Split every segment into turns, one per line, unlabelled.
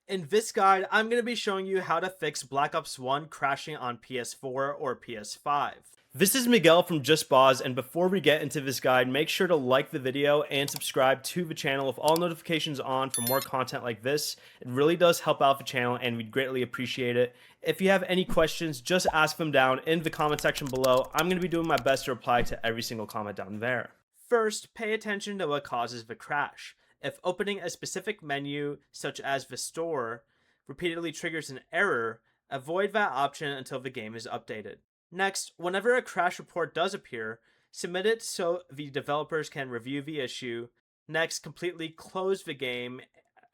In this guide, I'm going to be showing you how to fix Black Ops 1 crashing on PS4 or PS5. This is Miguel from Just Boz, and before we get into this guide, make sure to like the video and subscribe to the channel with all notifications on for more content like this. It really does help out the channel and we'd greatly appreciate it. If you have any questions, just ask them down in the comment section below. I'm going to be doing my best to reply to every single comment down there. First, pay attention to what causes the crash. If opening a specific menu, such as the store, repeatedly triggers an error, avoid that option until the game is updated. Next, whenever a crash report does appear, submit it so the developers can review the issue. Next, completely close the game,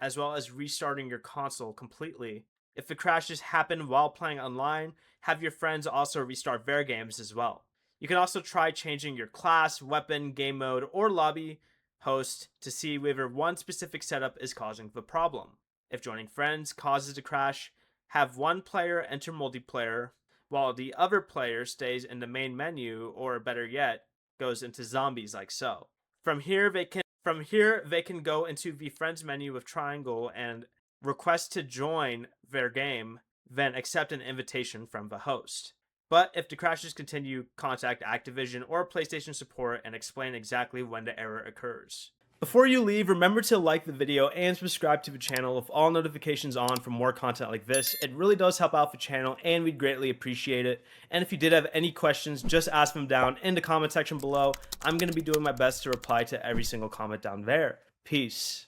as well as restarting your console completely. If the crashes happen while playing online, have your friends also restart their games as well. You can also try changing your class, weapon, game mode, or lobby host to see whether one specific setup is causing the problem. If joining friends causes a crash, have one player enter multiplayer while the other player stays in the main menu, or better yet, goes into zombies like so. From here they can go into the friends menu with triangle and request to join their game, then accept an invitation from the host. But if the crashes continue, contact Activision or PlayStation support and explain exactly when the error occurs. Before you leave, remember to like the video and subscribe to the channel with all notifications on for more content like this. It really does help out the channel and we'd greatly appreciate it. And if you did have any questions, just ask them down in the comment section below. I'm going to be doing my best to reply to every single comment down there. Peace.